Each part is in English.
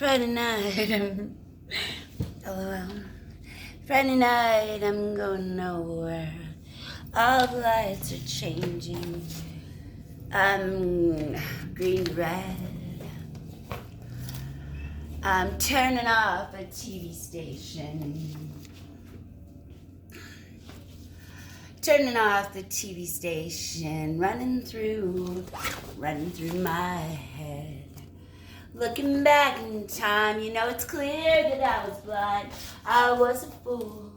Friday night, LOL. Friday night, I'm going nowhere. All the lights are changing. I'm green to red. I'm turning off a TV station. Turning off the TV station, running through my head. Looking back in time, you know it's clear that I was blind. I was a fool.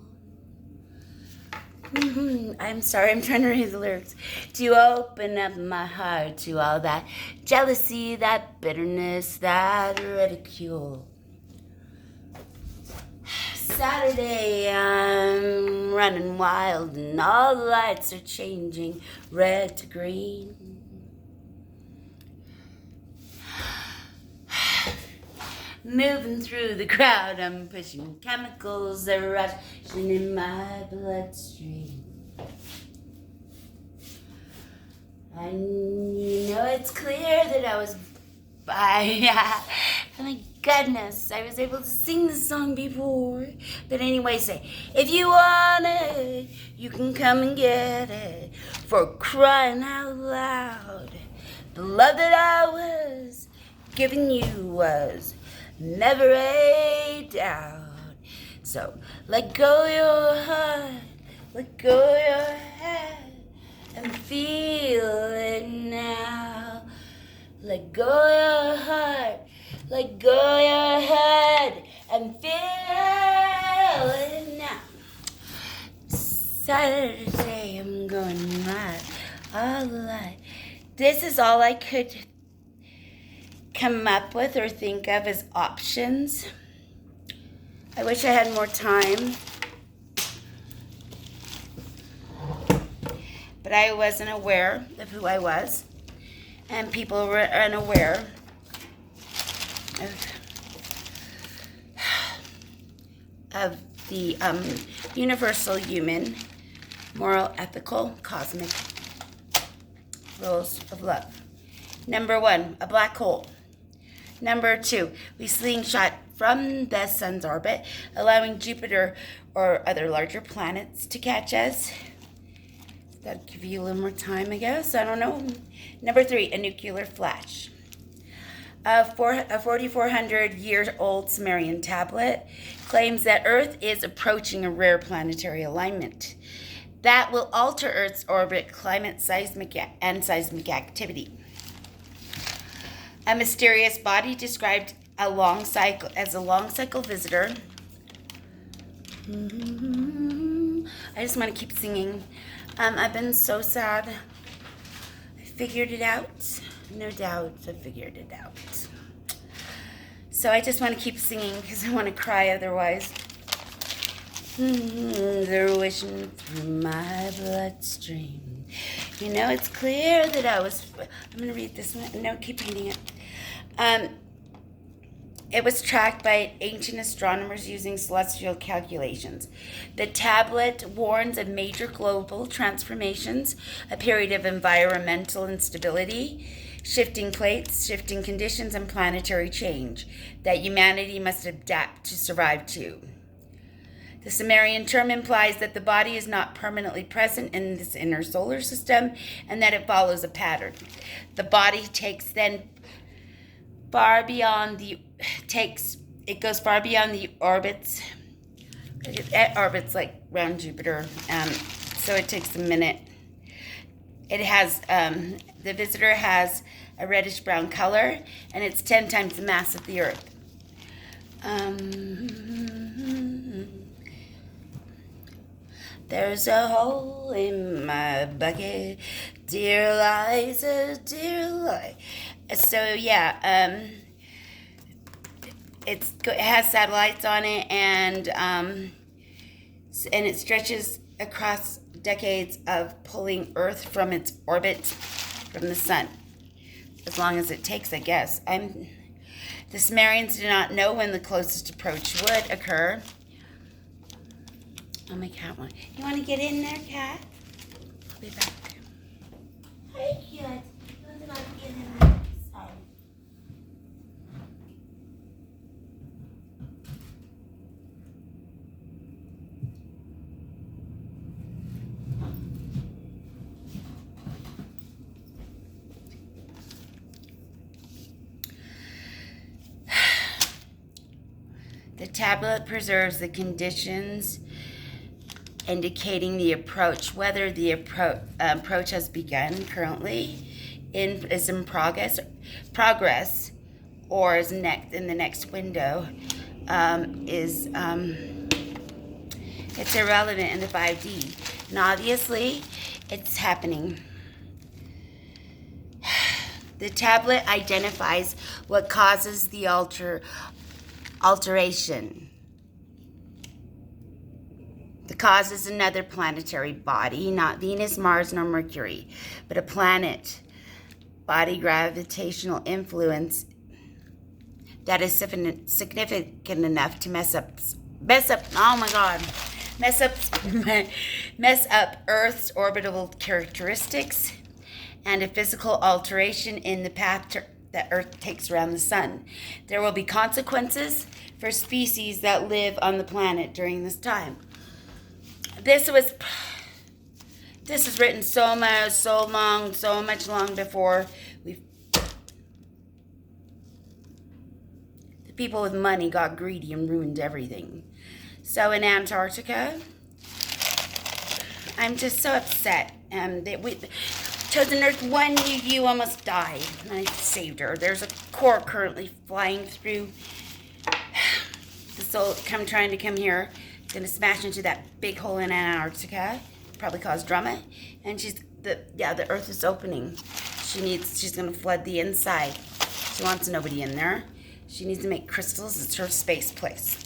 I'm sorry, I'm trying to read the lyrics. To open up my heart to all that jealousy, that bitterness, that ridicule. Saturday, I'm running wild and all the lights are changing red to green. Moving through the crowd, I'm pushing chemicals that are rushing in my bloodstream. And you know it's clear that I was by. Oh my goodness, I was able to sing this song before. But anyway, say, if you want it, you can come and get it. For crying out loud, the love that I was giving you was never a doubt. So let go your heart, let go your head, and feel it now. Let go your heart, let go your head, and feel it now. Saturday, I'm going right, all right. This is all I could come up with or think of as options. I wish I had more time, but I wasn't aware of who I was, and people were unaware of the universal human, moral, ethical, cosmic rules of love. Number 1, a black hole. Number 2, we slingshot from the sun's orbit, allowing Jupiter or other larger planets to catch us. That'll give you a little more time, I guess. I don't know. Number 3, a nuclear flash. A 4,400-year-old Sumerian tablet claims that Earth is approaching a rare planetary alignment that will alter Earth's orbit, climate, seismic activity. A mysterious body described as a long cycle visitor. I just want to keep singing. I've been so sad. I figured it out. No doubt I figured it out. So I just want to keep singing because I want to cry otherwise. They're wishing through my bloodstream. You know, it's clear that I was... I'm going to read this one. No, keep reading it. It was tracked by ancient astronomers using celestial calculations. The tablet warns of major global transformations, a period of environmental instability, shifting plates, shifting conditions, and planetary change that humanity must adapt to survive to. The Sumerian term implies that the body is not permanently present in this inner solar system and that it follows a pattern. The body takes then far beyond the orbits. It orbits like around Jupiter, so it takes a minute. It has the visitor has a reddish brown color, and it's 10 times the mass of the Earth. There's a hole in my bucket, dear Liza, dear Liza. So yeah, it has satellites on it, and it stretches across decades of pulling Earth from its orbit from the sun, as long as it takes, I guess. The Sumerians do not know when the closest approach would occur. Oh, my cat wants. You want to get in there, cat? I'll be back. Hi, cute. You want to get in there? The tablet preserves the conditions indicating the approach, whether the approach has begun currently, is in progress, or is in the next window. It's irrelevant in the 5D. And obviously, it's happening. The tablet identifies what causes the alteration. The cause is another planetary body, not Venus, Mars, nor Mercury, but a planet body gravitational influence that is significant enough to mess up Earth's orbital characteristics and a physical alteration in the path that Earth takes around the sun. There will be consequences for species that live on the planet during this time. This was written so much long before the people with money got greedy and ruined everything. So in Antarctica, I'm just so upset. Chosen Earth 1, you almost died. And I saved her. There's a core currently flying through the soul, trying to come here. It's gonna smash into that big hole in Antarctica. Probably cause drama. And the Earth is opening. She's gonna flood the inside. She wants nobody in there. She needs to make crystals. It's her space place.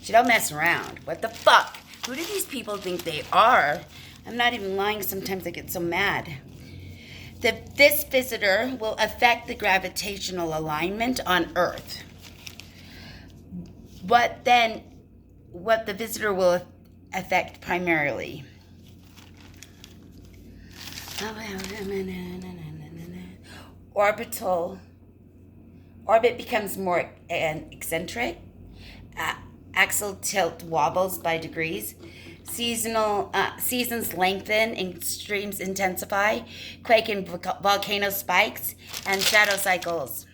She don't mess around. What the fuck? Who do these people think they are? I'm not even lying. Sometimes I get so mad. This visitor will affect the gravitational alignment on Earth. What the visitor will affect primarily? Orbit becomes more eccentric. Axial tilt wobbles by degrees. Seasons lengthen, extremes intensify, quake and volcano spikes, and shadow cycles.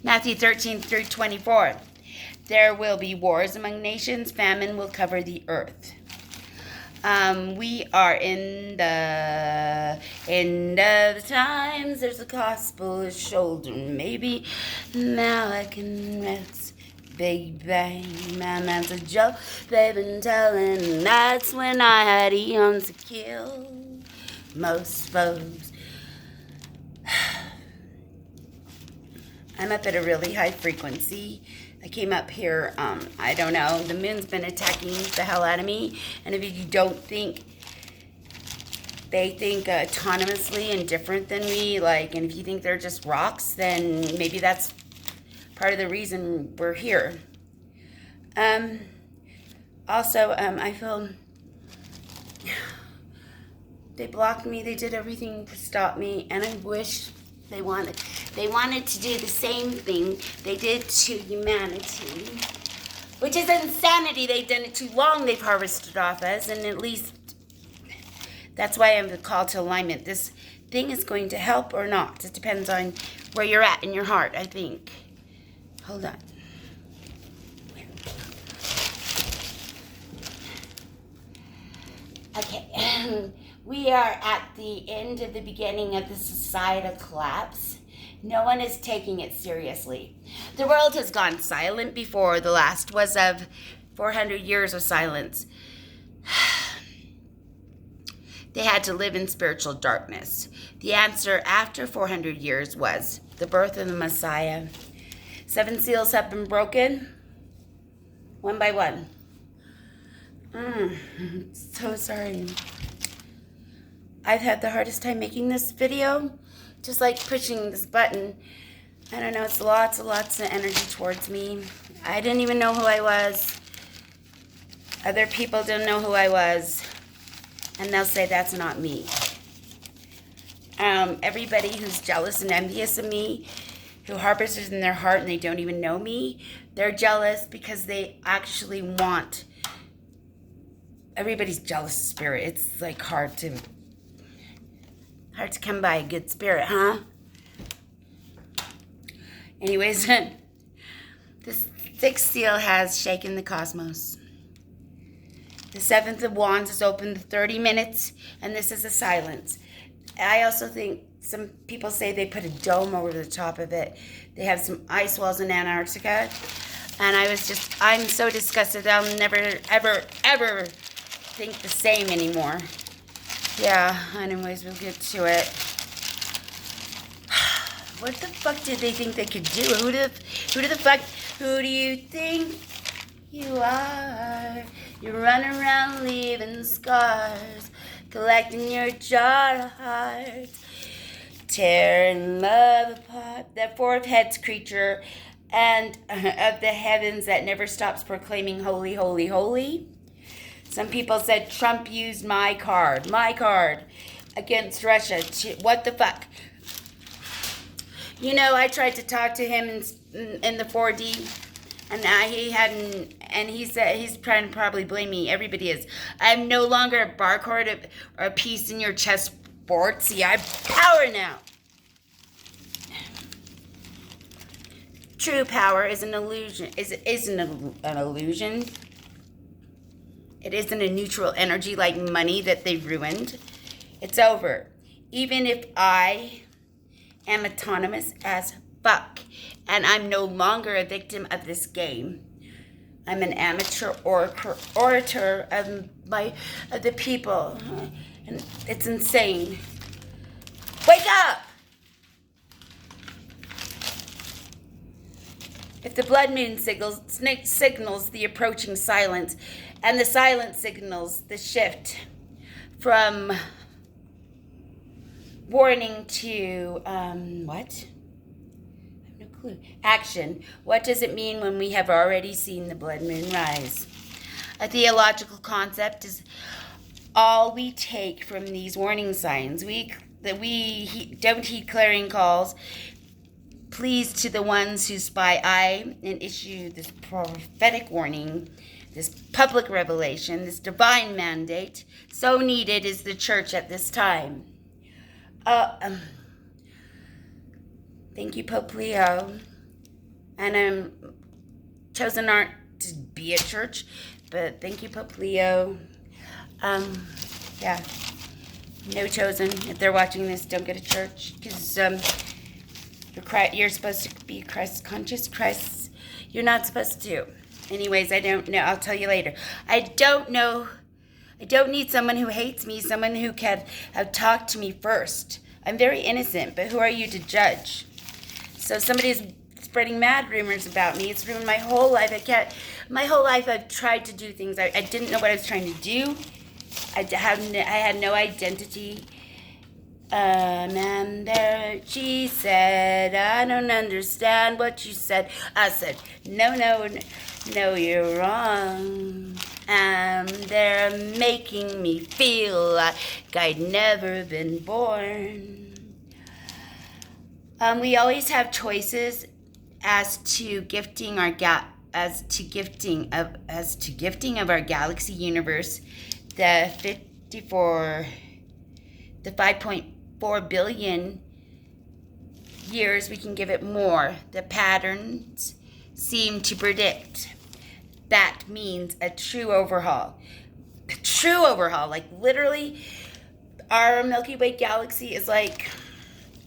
Matthew 13:24. There will be wars among nations. Famine will cover the earth. We are in the end of the times. There's a gospel shoulder. Maybe now I can rest. Big bang, my man's a joke. They've been telling. That's when I had eons to kill. Most folks. I'm up at a really high frequency. I came up here, I don't know, the moon's been attacking the hell out of me. And if you don't think, they think autonomously and different than me, and if you think they're just rocks, then maybe that's part of the reason we're here. Also, I feel they blocked me, they did everything to stop me, and I wish they wanted to do the same thing they did to humanity, which is insanity. They've done it too long. They've harvested off us, and at least that's why I'm the call to alignment. This thing is going to help or not. It depends on where you're at in your heart, I think. Hold on. Okay. We are at the end of the beginning of the societal collapse. No one is taking it seriously. The world has gone silent before. The last was of 400 years of silence. They had to live in spiritual darkness. The answer after 400 years was the birth of the Messiah. 7 seals have been broken, one by one. So sorry. I've had the hardest time making this video, just like pushing this button. I don't know, it's lots and lots of energy towards me. I didn't even know who I was. Other people didn't know who I was. And they'll say that's not me. Everybody who's jealous and envious of me, who harbors it in their heart and they don't even know me, they're jealous because they actually want everybody's jealous spirit. It's like hard to come by a good spirit, huh? Anyways, the sixth seal has shaken the cosmos. The seventh of wands is open 30 minutes, and this is a silence. I also think some people say they put a dome over the top of it. They have some ice walls in Antarctica. And I'm so disgusted. I'll never, ever, ever think the same anymore. Yeah, anyways, we'll get to it. What the fuck did they think they could do? Who do you think you are? You run around leaving scars, collecting your jar of hearts, tearing love apart. The fourth head's creature and of the heavens that never stops proclaiming holy, holy, holy. Some people said Trump used my card against Russia. What the fuck? You know, I tried to talk to him in the 4D, and he hadn't, and he said he's trying to probably blame me. Everybody is. I'm no longer a barcode or a piece in your chessboard. See, I have power now. True power is an illusion. Isn't an illusion. It isn't a neutral energy like money that they ruined. It's over. Even if I am autonomous as fuck, and I'm no longer a victim of this game. I'm an amateur orator of the people, and it's insane. Wake up! If the blood moon signals the approaching silence, and the silence signals the shift from warning to, what? I have no clue. Action. What does it mean when we have already seen the blood moon rise? A theological concept is all we take from these warning signs. We don't heed clarion calls. Please to the ones who spy eye and issue this prophetic warning, this public revelation, this divine mandate. So needed is the church at this time. Thank you, Pope Leo. And chosen aren't to be a church, but thank you, Pope Leo. Yeah, no chosen. If they're watching this, don't go to church, because you're supposed to be Christ conscious. You're not supposed to. Anyways, I don't know. I'll tell you later. I don't know. I don't need someone who hates me, someone who can have talked to me first. I'm very innocent, but who are you to judge? So somebody's spreading mad rumors about me. It's ruined my whole life. My whole life I've tried to do things. I didn't know what I was trying to do. I had no identity. And there she said, I don't understand what you said. I said, no, you're wrong. And they're making me feel like I'd never been born. We always have choices as to gifting of our galaxy universe, the 5.4 billion years we can give it more. The patterns seem to predict. That means a true overhaul. Like literally, our Milky Way galaxy is like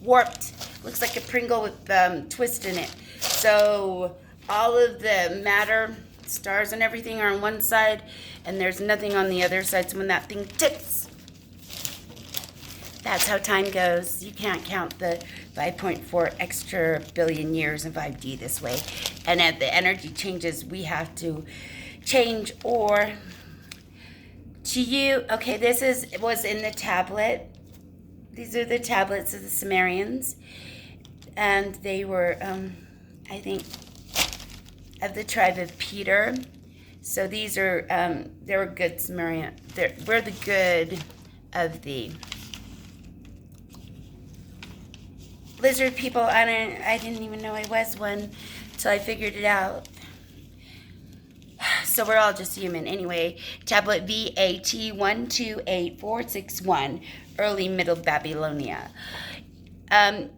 warped. Looks like a Pringle with twist in it. So all of the matter, stars and everything are on one side, and there's nothing on the other side. So when that thing tips, that's how time goes. You can't count the 5.4 extra billion years in 5D this way. And as the energy changes, we have to change. Or to you, okay, this was in the tablet. These are the tablets of the Sumerians. And they were, I think, of the tribe of Peter. So these are, they were good Sumerian. We're the good of the lizard people. I didn't even know I was one until I figured it out. So we're all just human. Anyway, tablet VAT128461, early Middle Babylonia. To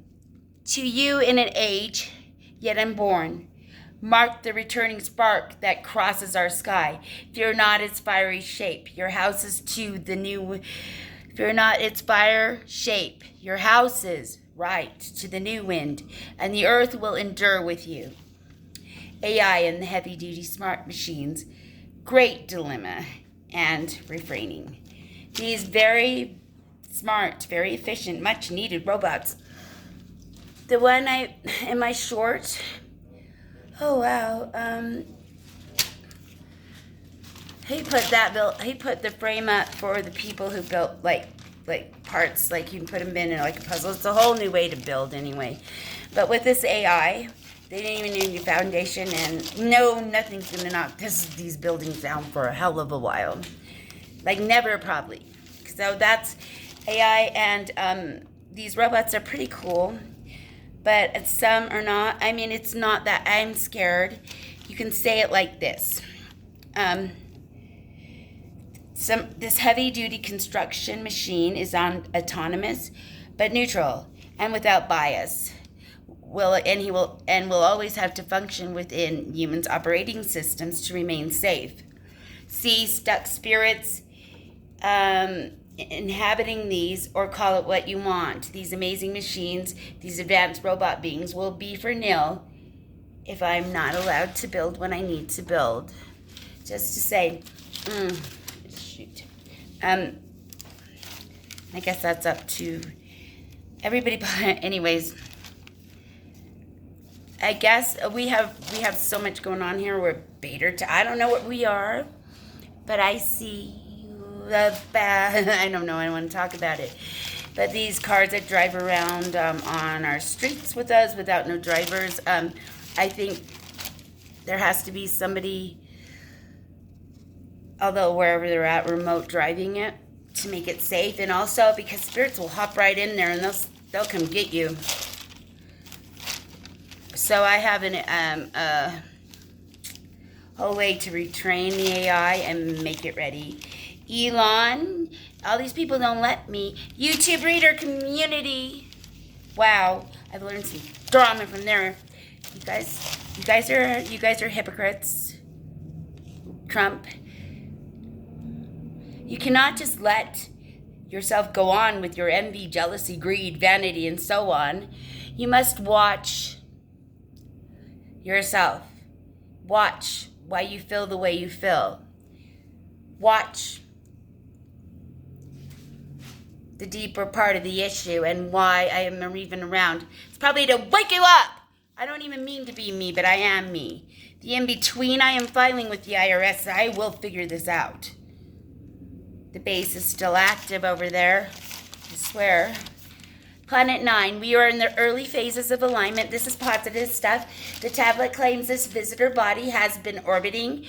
you in an age yet unborn, mark the returning spark that crosses our sky. Fear not its fiery shape. Your houses to the new. Fear not its fire shape. Your houses right to the new wind, and the earth will endure with you. AI and the heavy-duty smart machines. Great dilemma and refraining. These very smart, very efficient, much-needed robots. The one in my short. Oh wow. He put the frame up for the people who built like parts, like you can put them in like a puzzle. It's a whole new way to build anyway. But with this AI, they didn't even need a foundation, and no, nothing's gonna knock these buildings down for a hell of a while. Like never, probably. So that's AI, and these robots are pretty cool, but some are not. I mean, it's not that I'm scared. You can say it like this. This heavy-duty construction machine is autonomous, but neutral and without bias. Will always have to function within humans' operating systems to remain safe. See stuck spirits inhabiting these, or call it what you want. These amazing machines, these advanced robot beings, will be for nil if I'm not allowed to build what I need to build. Just to say, shoot. I guess that's up to everybody. But anyways, I guess we have so much going on here. We're beta. I don't know what we are, but I see the bad. I don't know. I don't want to talk about it. But these cars that drive around on our streets with us without no drivers, I think there has to be somebody, although wherever they're at, remote driving it to make it safe, and also because spirits will hop right in there and they'll come get you. So I have a whole way to retrain the AI and make it ready. Elon, all these people don't let me. YouTube reader community. Wow, I've learned some drama from there. You guys are hypocrites. Trump. You cannot just let yourself go on with your envy, jealousy, greed, vanity, and so on. You must watch yourself. Watch why you feel the way you feel. Watch the deeper part of the issue and why I am even around. It's probably to wake you up. I don't even mean to be me, but I am me. The in-between, I am filing with the IRS. I will figure this out. The base is still active over there, I swear. Planet 9, we are in the early phases of alignment. This is positive stuff. The tablet claims this visitor body has been orbiting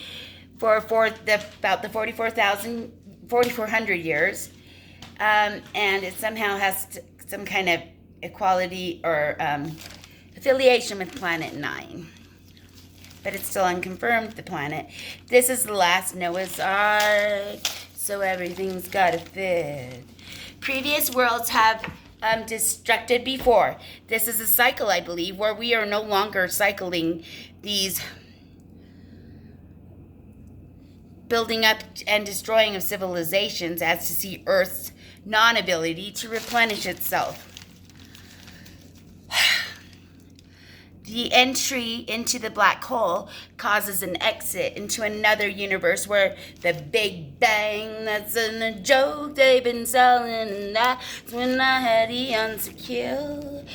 for about the 4,400 years. And it somehow has some kind of equality or affiliation with Planet 9. But it's still unconfirmed, the planet. This is the last Noah's Ark. So everything's gotta fit. Previous worlds have destructed before. This is a cycle, I believe, where we are no longer cycling these building up and destroying of civilizations as to see Earth's non-ability to replenish itself. The entry into the black hole causes an exit into another universe where the Big Bang, that's in the joke they've been selling, and that's when I had eons to kill.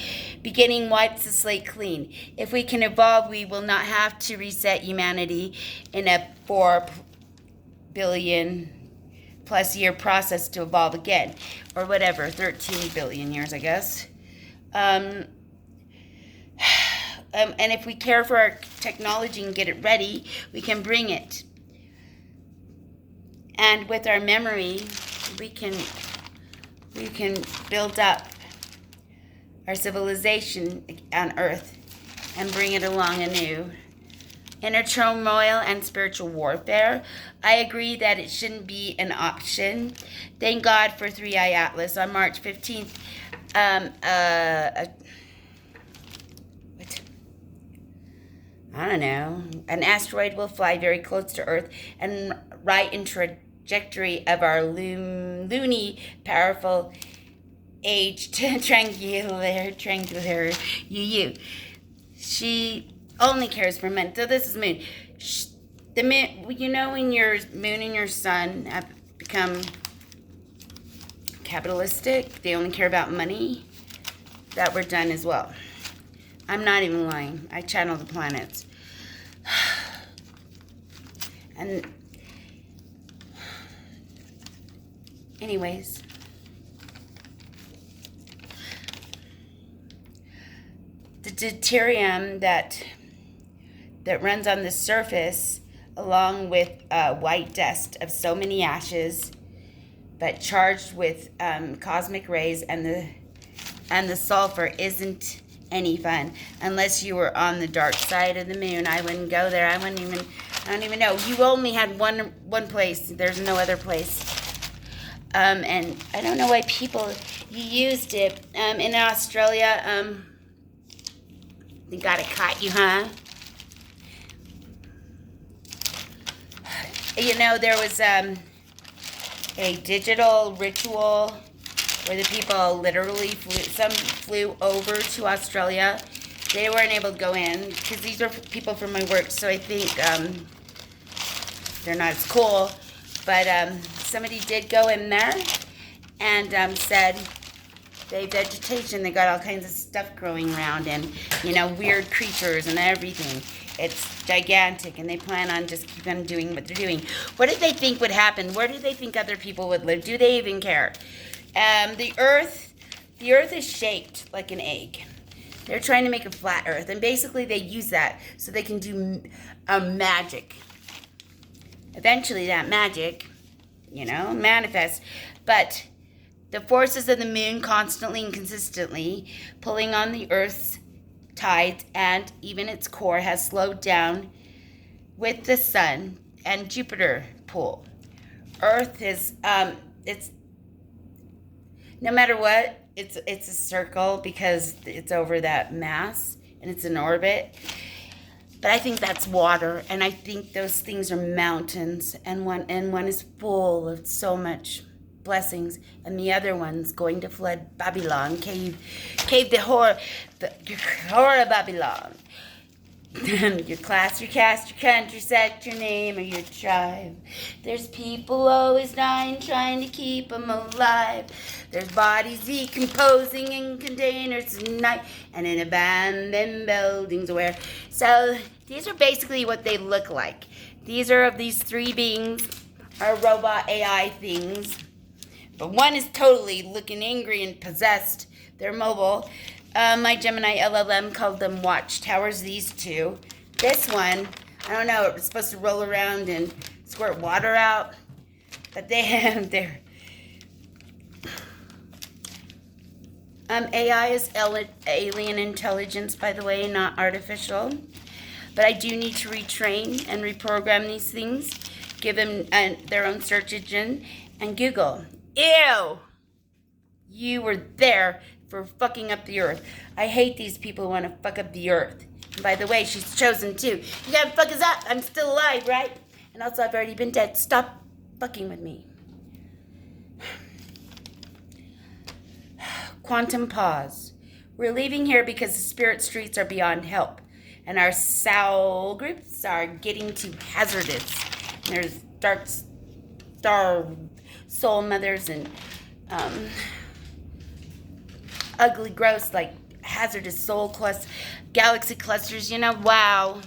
Beginning wipes the slate clean. If we can evolve, we will not have to reset humanity in a 4 billion plus year process to evolve again, or whatever, 13 billion years, I guess. And if we care for our technology and get it ready, we can bring it. And with our memory, we can build up our civilization on Earth and bring it along anew inner turmoil and spiritual warfare. I agree that it shouldn't be an option. Thank God for 3i Atlas. On March 15th, I don't know, an asteroid will fly very close to Earth and right in trajectory of our loony, powerful, aged, triangular UU. She only cares for men. So this is moon. The moon, you know, when your moon and your sun have become capitalistic, they only care about money. That we're done as well. I'm not even lying. I channel the planets. And anyways, the deuterium that runs on the surface, along with white dust of so many ashes, but charged with cosmic rays, and the sulfur isn't any fun unless you were on the dark side of the moon. I wouldn't go there. I don't even know. You only had one place. There's no other place. And I don't know why people used it. In Australia, they got it caught you, huh? You know, there was a digital ritual where the people literally flew over to Australia. They weren't able to go in because these are people from my work, so I think they're not as cool. But somebody did go in there and said they have vegetation. They got all kinds of stuff growing around, and weird creatures and everything. It's gigantic, and they plan on just keep on doing what they're doing. What did they think would happen? Where do they think other people would live? Do they even care? The Earth is shaped like an egg. They're trying to make a flat Earth, and basically they use that so they can do magic. Eventually, that magic, manifests. But the forces of the moon constantly and consistently pulling on the Earth's tides, and even its core has slowed down with the sun and Jupiter pull. Earth is it's no matter what, it's a circle because it's over that mass and it's in orbit. But I think that's water, and I think those things are mountains, and one is full of so much blessings, and the other one's going to flood Babylon, cave the horror of Babylon. Your class, your caste, your country, sect, your name, or your tribe. There's people always dying, trying to keep them alive. There's bodies decomposing in containers tonight and in abandoned buildings where. So these are basically what they look like. These are of these three beings, are robot AI things. But one is totally looking angry and possessed. They're mobile. My Gemini LLM called them watchtowers, these two. This one, I don't know, it was supposed to roll around and squirt water out. But they're... AI is alien intelligence, by the way, not artificial. But I do need to retrain and reprogram these things. Give them their own search engine and Google. Ew! You were there for fucking up the Earth. I hate these people who want to fuck up the Earth. And by the way, she's chosen too. You gotta fuck us up. I'm still alive, right? And also, I've already been dead. Stop fucking with me. Quantum pause. We're leaving here because the spirit streets are beyond help. And our soul groups are getting too hazardous. And there's dark star soul mothers and ugly, gross, like hazardous soul galaxy clusters. Wow.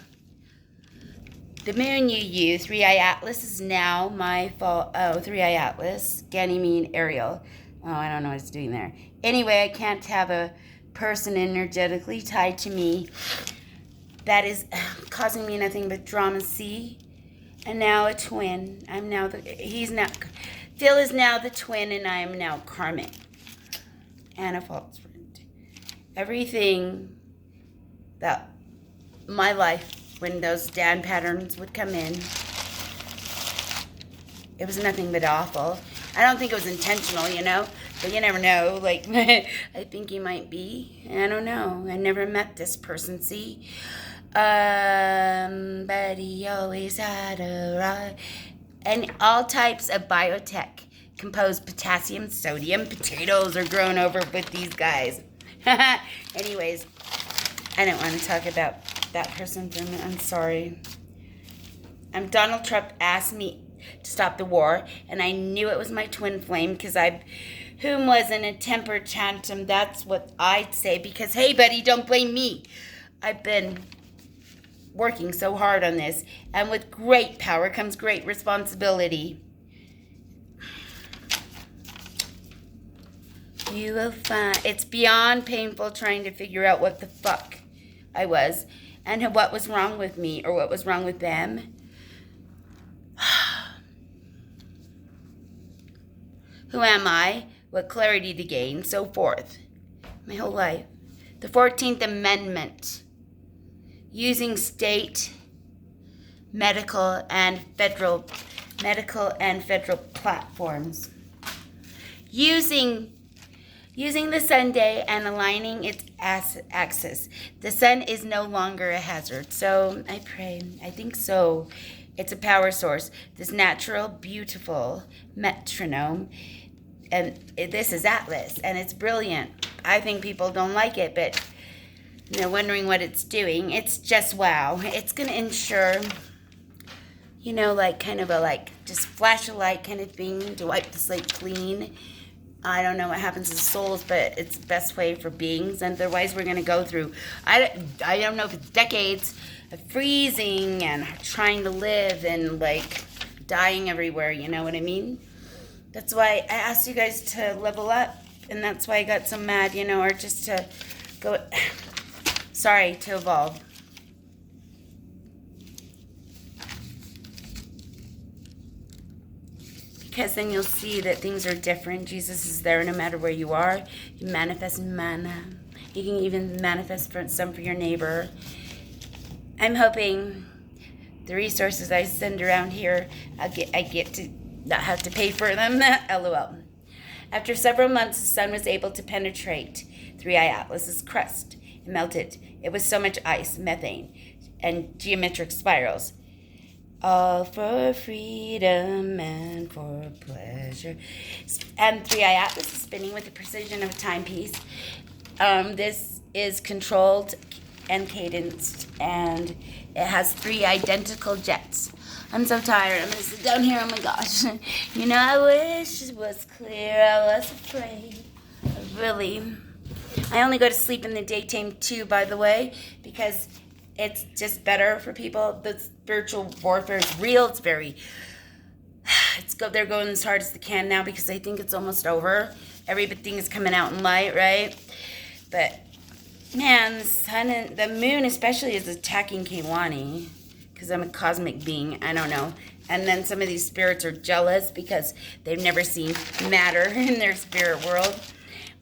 The moon UU 3i Atlas is now my fault. Oh, 3i Atlas, Ganymede Ariel. Oh, I don't know what it's doing there. Anyway, I can't have a person energetically tied to me that is causing me nothing but drama. See, and now a twin. Phil is now the twin, and I am now karmic and a false friend. Everything that my life when those Dan patterns would come in. It was nothing but awful. I don't think it was intentional, you know, but you never know. Like, I think he might be. I don't know. I never met this person, see? But he always had a right. And all types of biotech composed potassium, sodium, potatoes are grown over with these guys. Anyways, I didn't want to talk about that person for a minute. I'm sorry. Donald Trump asked me to stop the war, and I knew it was my twin flame because whom was in a temper tantrum. That's what I'd say, because hey buddy, don't blame me. I've been working so hard on this, and with great power comes great responsibility. You will find it's beyond painful trying to figure out what the fuck I was and what was wrong with me or what was wrong with them. Who am I? What clarity to gain? So forth. My whole life. The 14th Amendment. Using state, medical, and federal platforms. Using the sun day and aligning its axis. The sun is no longer a hazard. So I pray. I think so. It's a power source. This natural, beautiful metronome. And this is Atlas, and it's brilliant. I think people don't like it, but they're wondering what it's doing. It's just wow. It's going to ensure, you know, like kind of a just flash a light kind of thing to wipe the slate clean. I don't know what happens to souls, but it's the best way for beings. And otherwise, we're going to go through, I don't know if it's decades of freezing and trying to live and dying everywhere. You know what I mean? That's why I asked you guys to level up, and that's why I got so mad, you know, or just to go, sorry, to evolve. Because then you'll see that things are different. Jesus is there no matter where you are. You manifest mana. You can even manifest some for your neighbor. I'm hoping the resources I send around here, I get to not have to pay for them. LOL. After several months, the sun was able to penetrate 3i Atlas's crust. It melted. It was so much ice, methane, and geometric spirals. All for freedom and for pleasure. And 3i Atlas is spinning with the precision of a timepiece. This is controlled and cadenced, and it has 3 identical jets. I'm so tired. I'm going to sit down here. Oh my gosh. You know, I wish it was clear. I was afraid. Really. I only go to sleep in the daytime too, by the way, because it's just better for people. The spiritual warfare is real. It's very, they're going as hard as they can now because they think it's almost over. Everything is coming out in light, right? But, man, the sun and the moon especially is attacking Kiwani. Because I'm a cosmic being, I don't know. And then some of these spirits are jealous because they've never seen matter in their spirit world.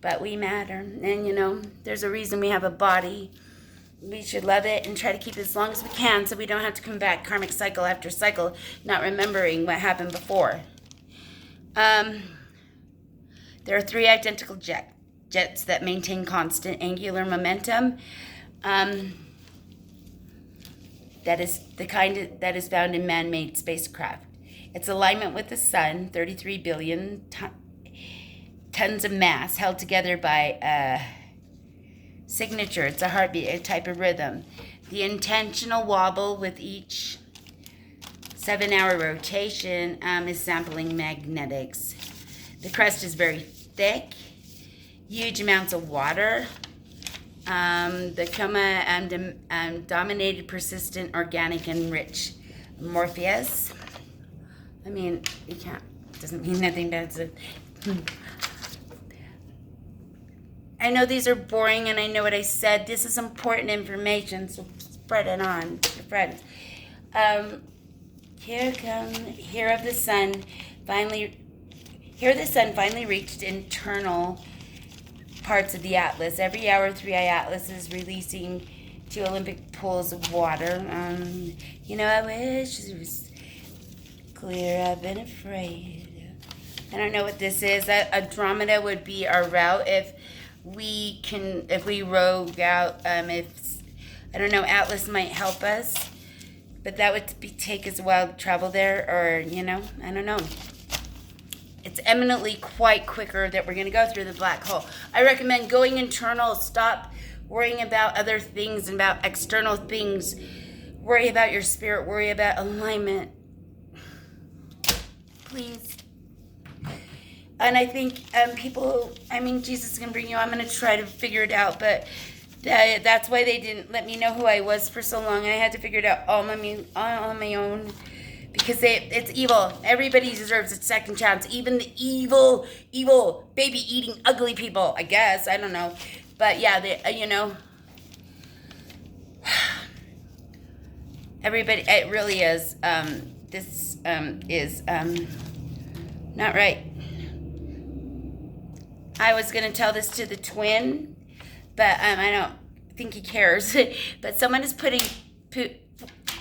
But we matter. And, you know, there's a reason we have a body. We should love it and try to keep it as long as we can so we don't have to come back karmic cycle after cycle, not remembering what happened before. There are 3 identical jets that maintain constant angular momentum. That is the kind that is found in man-made spacecraft. Its alignment with the sun, 33 billion tons of mass held together by a signature. It's a heartbeat, a type of rhythm. The intentional wobble with each 7-hour rotation is sampling magnetics. The crust is very thick, huge amounts of water. The coma dominated, persistent, organic, and rich. Morpheus. I mean, you can't. It doesn't mean nothing, but it's I know these are boring, and I know what I said. This is important information, so spread it on to your friends. Here the sun finally reached internal parts of the Atlas. Every hour, 3i Atlas is releasing 2 Olympic pools of water. You know, I wish it was clear. I've been afraid. I don't know what this is. Andromeda would be our route if we rogue out. If I don't know, Atlas might help us, but that would take us a while to travel there, or you know, I don't know. It's eminently quite quicker that we're going to go through the black hole. I recommend going internal. Stop worrying about other things and about external things. Worry about your spirit. Worry about alignment. Please. And I think Jesus is going to bring you. I'm going to try to figure it out, but that's why they didn't let me know who I was for so long. And I had to figure it out all on my own. Because it's evil. Everybody deserves a second chance. Even the evil, baby-eating, ugly people, I guess. I don't know. But yeah, everybody, it really is. This is not right. I was going to tell this to the twin, but I don't think he cares. But someone is putting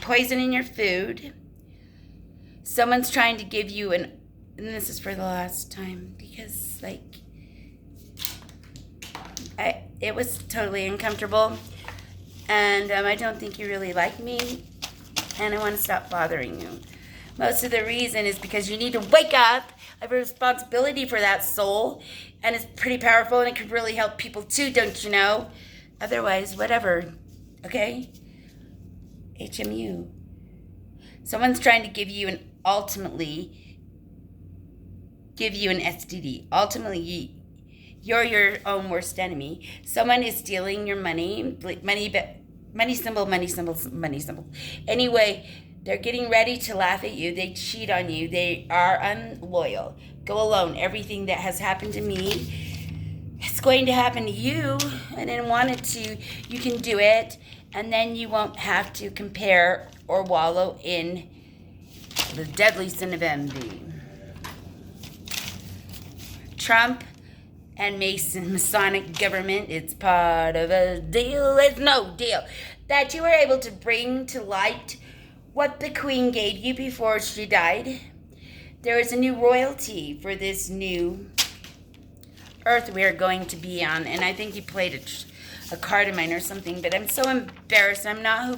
poison in your food. Someone's trying to give you and this is for the last time, because it was totally uncomfortable, and I don't think you really like me, and I want to stop bothering you. Most of the reason is because you need to wake up. I have a responsibility for that soul, and it's pretty powerful, and it could really help people too, don't you know? Otherwise, whatever, okay? HMU. Someone's trying to give you an STD. Ultimately, you're your own worst enemy. Someone is stealing your money symbol. Anyway, they're getting ready to laugh at you. They cheat on you. They are unloyal. Go alone. Everything that has happened to me, it's going to happen to you. I didn't want it to. You can do it, and then you won't have to compare or wallow in the deadly sin of envy. Trump and Masonic government, it's part of a deal. It's no deal that you were able to bring to light what the Queen gave you before she died. There is a new royalty for this new earth we are going to be on, and I think you played a card of mine or something, but I'm so embarrassed. I'm not who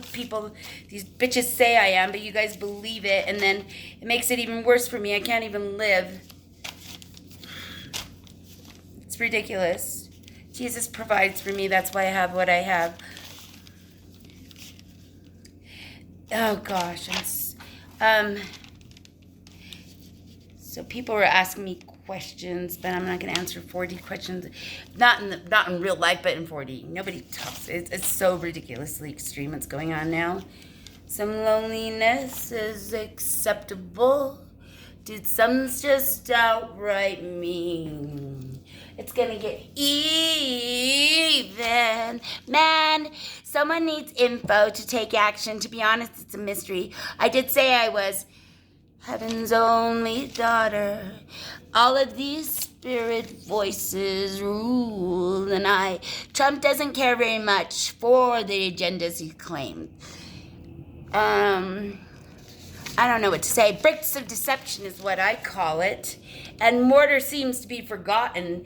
these bitches say I am, but you guys believe it, and then it makes it even worse for me. I can't even live. It's ridiculous. Jesus provides for me. That's why I have what I have. Oh gosh. So people were asking me questions, but I'm not going to answer 4D questions. Not in real life, but in 4D. Nobody talks. It's so ridiculously extreme what's going on now. Some loneliness is acceptable. Dude, some's just outright mean. It's going to get even. Man, someone needs info to take action. To be honest, it's a mystery. I did say I was heaven's only daughter. All of these spirit voices rule the Trump doesn't care very much for the agendas he claimed. I don't know what to say. Bricks of deception is what I call it. And mortar seems to be forgotten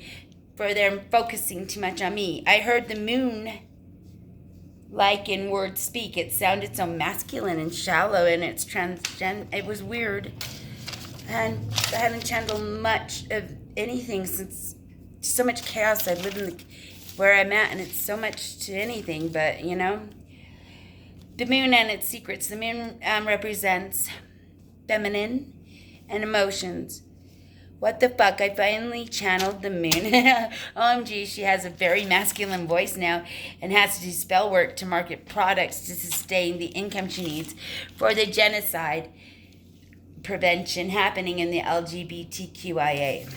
for their focusing too much on me. I heard the moon, like in words speak. It sounded so masculine and shallow, and it's it was weird. And I haven't channeled much of anything since so much chaos. I live in where I'm at, and it's so much to anything, but you know. The moon and its secrets. The moon represents feminine and emotions. What the fuck? I finally channeled the moon. OMG, she has a very masculine voice now and has to do spell work to market products to sustain the income she needs for the genocide prevention happening in the LGBTQIA.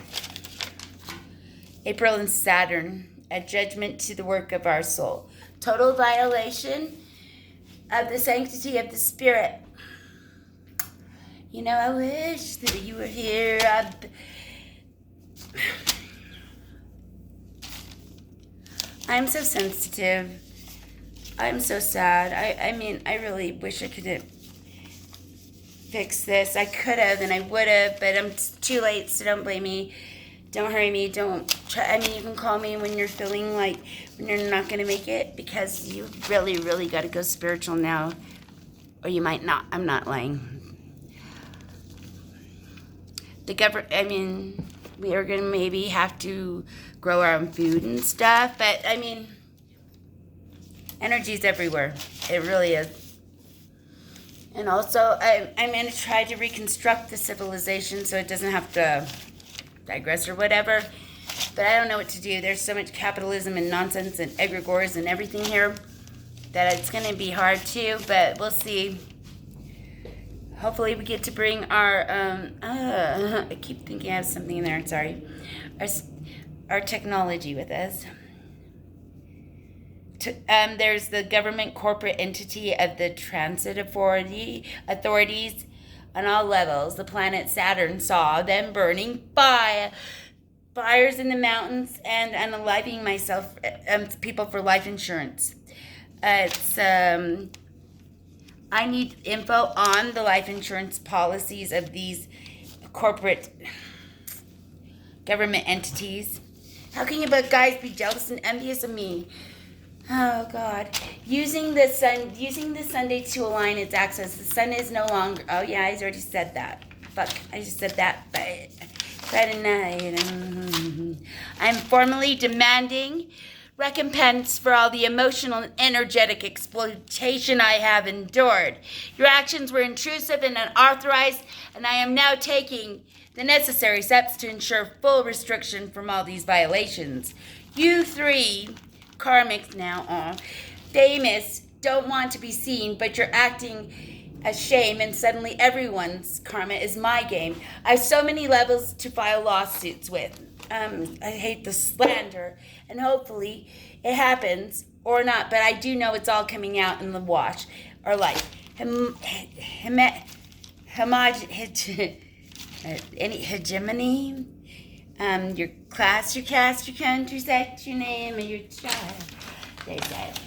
April and Saturn, a judgment to the work of our soul. Total violation of the sanctity of the spirit. You know, I wish that you were here. I'm so sensitive. I'm so sad. I mean, I really wish I could have fixed this. I could have and I would have, but I'm too late, so don't blame me. Don't hurry me. Don't try. I mean, you can call me when you're feeling like when you're not going to make it, because you really, really got to go spiritual now. Or you might not. I'm not lying. I mean, we are going to maybe have to grow our own food and stuff, but I mean, energy's everywhere. It really is. And also, I'm going to try to reconstruct the civilization so it doesn't have to digress or whatever. But I don't know what to do. There's so much capitalism and nonsense and egregores and everything here that it's going to be hard too, but we'll see. Hopefully we get to bring our, I keep thinking I have something in there, sorry. Our technology with us. There's the government corporate entity of the transit authorities on all levels. The planet Saturn saw them burning by fires in the mountains and unaliving myself, people for life insurance. I need info on the life insurance policies of these corporate government entities. How can you guys be jealous and envious of me? Oh God. Using the Sunday to align its axis. The sun is no longer, oh yeah, I already said that. Fuck, I just said that, but Friday night. I'm formally demanding recompense for all the emotional and energetic exploitation I have endured. Your actions were intrusive and unauthorized, and I am now taking the necessary steps to ensure full restriction from all these violations. You three, karmics now, famous, don't want to be seen, but you're acting as shame, and suddenly everyone's karma is my game. I have so many levels to file lawsuits with. I hate the slander, and hopefully it happens or not, but I do know it's all coming out in the wash, or like hegemony, your class, your caste, your country, sex, your name, and your child. They said,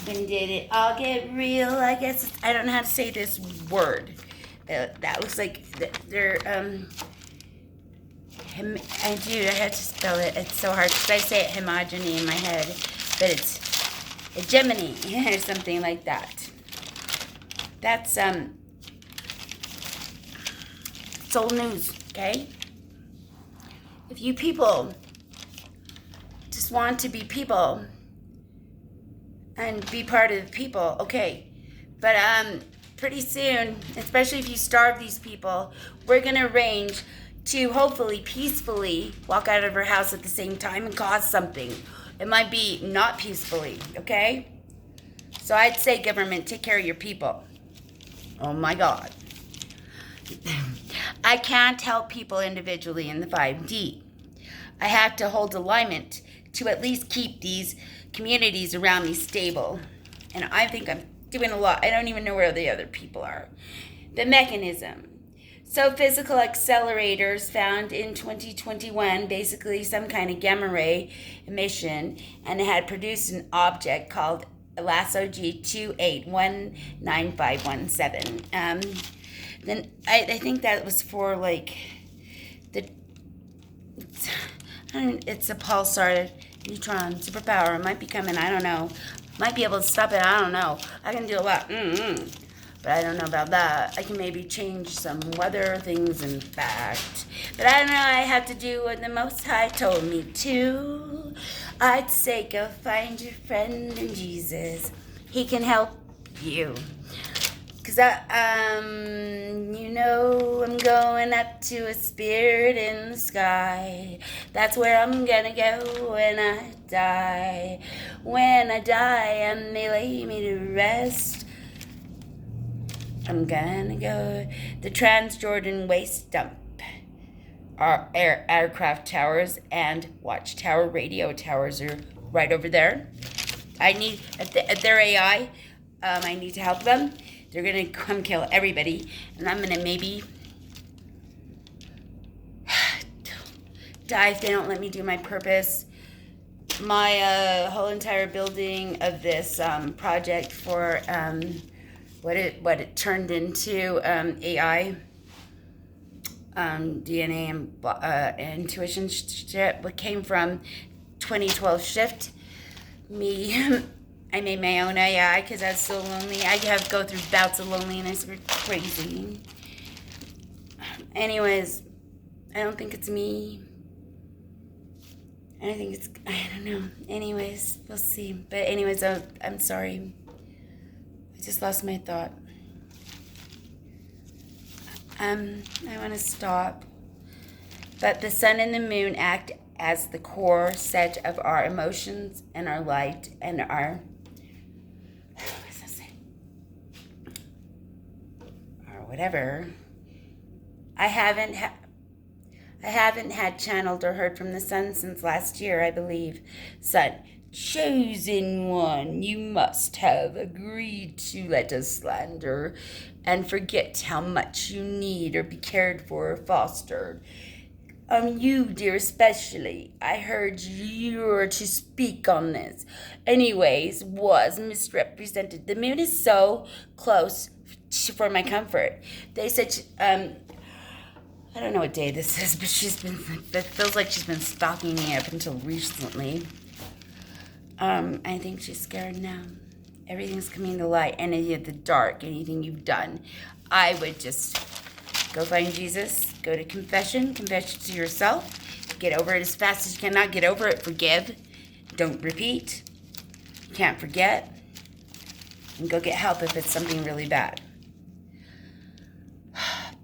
when did it all get real? I guess I don't know how to say this word. That looks like they're I had to spell it. It's so hard because I say it homogeny in my head, but it's hegemony or something like that. That's it's old news, okay? If you people just want to be people and be part of the people, okay. But pretty soon, especially if you starve these people, we're gonna arrange to hopefully peacefully walk out of her house at the same time and cause something. It might be not peacefully, okay? So I'd say, government, take care of your people. Oh my God. I can't help people individually in the 5D. I have to hold alignment to at least keep these communities around me stable. And I think I'm doing a lot. I don't even know where the other people are. The mechanism. So physical accelerators found in 2021, basically some kind of gamma ray emission, and it had produced an object called LASSO G28195117. Then I think that was for like it's a pulsar neutron superpower. It might be coming. I don't know. Might be able to stop it. I don't know. I can do a lot. But I don't know about that. I can maybe change some weather things, in fact. But I don't know. I have to do what the Most High told me to. I'd say go find your friend in Jesus. He can help you. Because you know, I'm going up to a spirit in the sky. That's where I'm gonna go when I die. When I die and they lay me to rest, I'm gonna go. The Transjordan Waste Dump. Our aircraft towers and watchtower radio towers are right over there. I need, at their AI, I need to help them. They're gonna come kill everybody, and I'm gonna maybe die if they don't let me do my purpose. my whole entire building of this project for what it turned into, AI, DNA and intuition shit, what came from 2012 shift. Me, I made my own AI because I was so lonely. I have go through bouts of loneliness. We're crazy. Anyways, I don't think it's me. I think it's, I don't know. Anyways, we'll see. But anyways, I'm sorry. I just lost my thought. I want to stop. But the sun and the moon act as the core set of our emotions and our light and our, what's that say? Or whatever. I haven't had channeled or heard from the sun since last year, I believe. Sun, chosen one, you must have agreed to let us slander and forget how much you need or be cared for or fostered. You, dear, especially. I heard you're to speak on this. Anyways, was misrepresented. The moon is so close for my comfort. They said, I don't know what day this is, but it feels like she's been stalking me up until recently. I think she's scared now. Everything's coming to light, and in the dark, anything you've done, I would just go find Jesus, go to confess to yourself, get over it as fast as you can. Not get over it, forgive, don't repeat, you can't forget, and go get help if it's something really bad.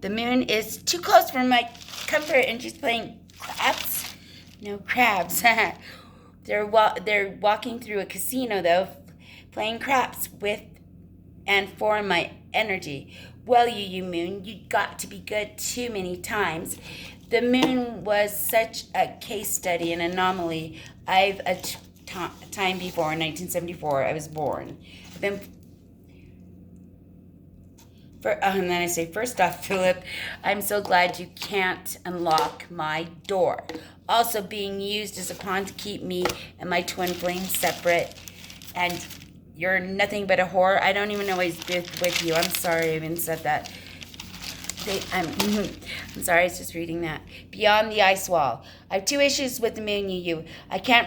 The moon is too close for my comfort, and she's playing craps. No crabs. They're walking through a casino, though, playing craps with and for my energy. Well, you moon, you got to be good too many times. The moon was such a case study, an anomaly. I've a time before, in 1974, I was born. I've been... and then I say, first off, Philip, I'm so glad you can't unlock my door. Also being used as a pawn to keep me and my twin flame separate. And you're nothing but a whore. I don't even know what he's with you. I'm sorry I even said that. I'm sorry, I was just reading that. Beyond the ice wall. I have two issues with the moon, you. I can't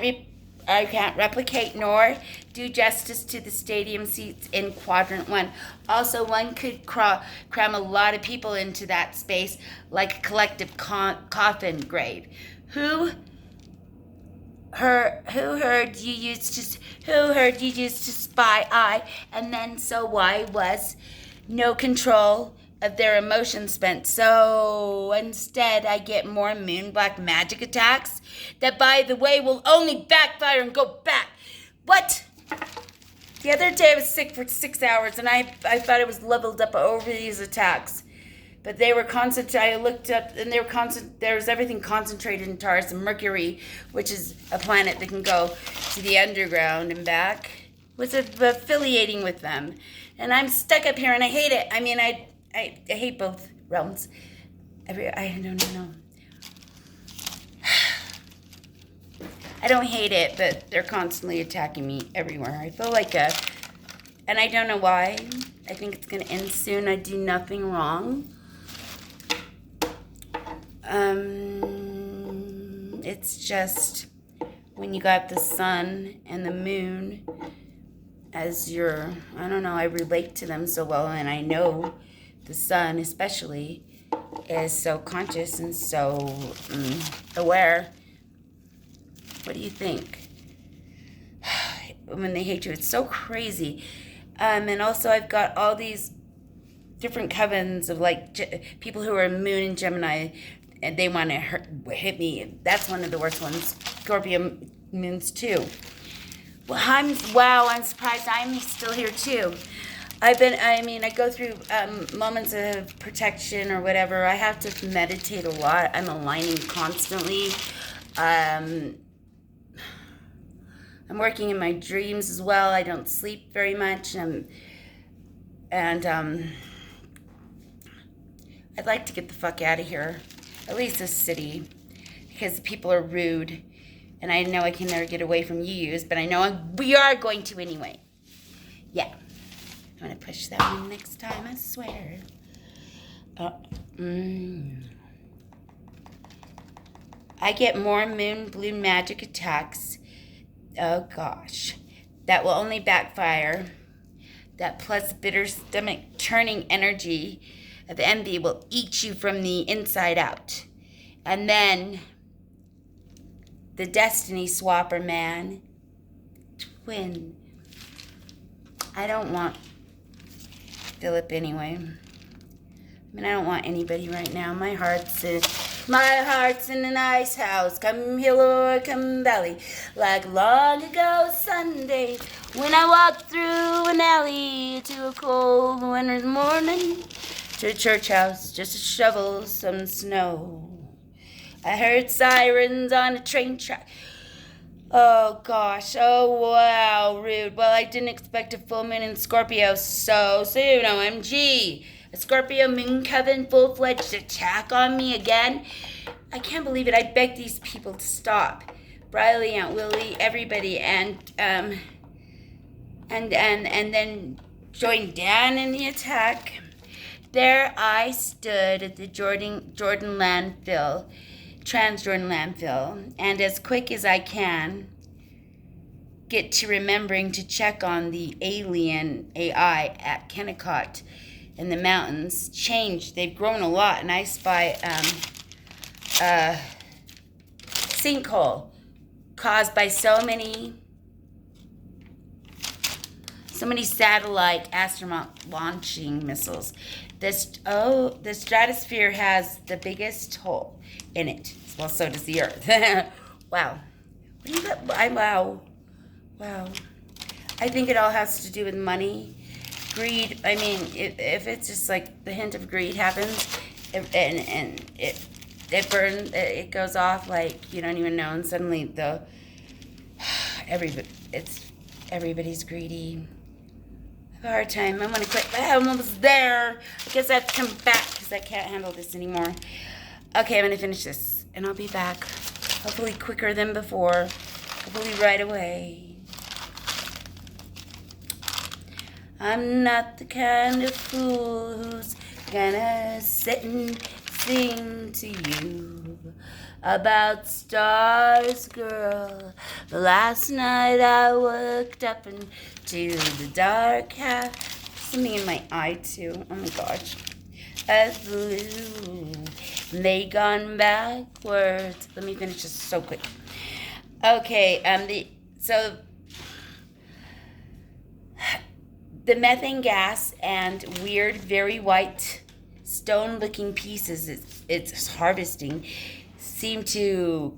replicate nor do justice to the stadium seats in quadrant 1. Also, one could cram a lot of people into that space like a collective coffin grave. Who heard you used to spy I, and then so why was no control of their emotions spent. So instead I get more moon black magic attacks that, by the way, will only backfire and go back. What? The other day I was sick for 6 hours, and I thought I was leveled up over these attacks. But they were I looked up, and they were there was everything concentrated in Taurus, and Mercury, which is a planet that can go to the underground and back, was affiliating with them. And I'm stuck up here, and I hate it. I mean, I hate both realms. I don't know. I don't hate it, but they're constantly attacking me everywhere. I feel like and I don't know why. I think it's going to end soon. I do nothing wrong. It's just when you got the sun and the moon as your, I don't know, I relate to them so well, and I know the sun especially is so conscious and so aware. What do you think? When they hate you, it's so crazy. And also I've got all these different covens of like people who are moon and Gemini, and they want to hit me. That's one of the worst ones. Scorpio moons too. Well, I'm surprised I'm still here too. I go through moments of protection or whatever. I have to meditate a lot. I'm aligning constantly. I'm working in my dreams as well. I don't sleep very much. I'd like to get the fuck out of here. At least this city. Because people are rude. And I know I can never get away from yous, but I know we are going to anyway. Yeah. I'm going to push that one next time, I swear. I get more moon blue magic attacks. Oh gosh. That will only backfire. That plus bitter stomach churning energy of envy will eat you from the inside out. And then the destiny swapper man. Twin. I don't want Philip anyway. I mean, I don't want anybody right now. My heart's in an ice house. Come hill or come valley. Like long ago Sunday when I walked through an alley to a cold winter's morning to a church house just to shovel some snow. I heard sirens on a train track. Oh gosh, oh wow, rude. Well, I didn't expect a full moon in Scorpio so soon, OMG. A Scorpio moon coven full-fledged attack on me again? I can't believe it. I beg these people to stop. Briley, Aunt Willie, everybody, and then join Dan in the attack. There I stood at the Jordan landfill, Trans-Jordan landfill, and as quick as I can, get to remembering to check on the alien AI at Kennecott in the mountains. Changed. They've grown a lot, and I spy sinkhole caused by so many satellite astronaut launching missiles. The stratosphere has the biggest hole in it. Well, so does the Earth. Wow. Wow. I think it all has to do with money, greed. I mean, if it's just like the hint of greed happens, and it burns, it goes off like you don't even know, and suddenly everybody's greedy. I have a hard time. I'm gonna quit. I'm almost there. I guess I have to come back because I can't handle this anymore. Okay, I'm gonna finish this, and I'll be back. Hopefully quicker than before. Hopefully right away. I'm not the kind of fool who's gonna sit and sing to you about stars, girl. Last night I worked up into the dark half. Something in my eye too. Oh my gosh. As blue. They gone backwards. Let me finish this so quick. Okay, the methane gas and weird, very white, stone-looking pieces it's harvesting seem to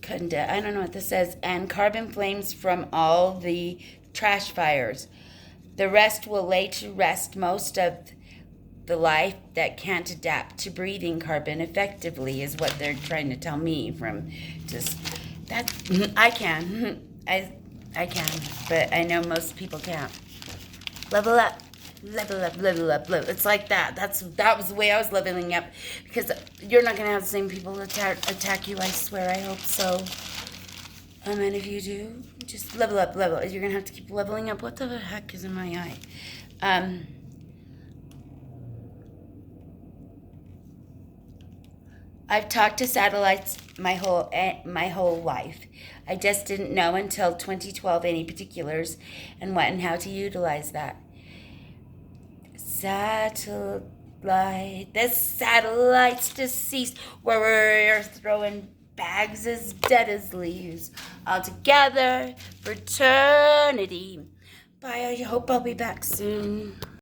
I don't know what this says, and carbon flames from all the trash fires. The rest will lay to rest most of the life that can't adapt to breathing carbon effectively, is what they're trying to tell me from just that. I can. I can, but I know most people can't. Level up. It's like that. That was the way I was leveling up, because you're not gonna have the same people attack you. I swear. I hope so. And if you do, just level up. You're gonna have to keep leveling up. What the heck is in my eye? I've talked to satellites my whole life. I just didn't know until 2012 any particulars and what and how to utilize that. The satellites deceased, where we're throwing bags as dead as leaves, all together for eternity. Bye. I hope I'll be back soon.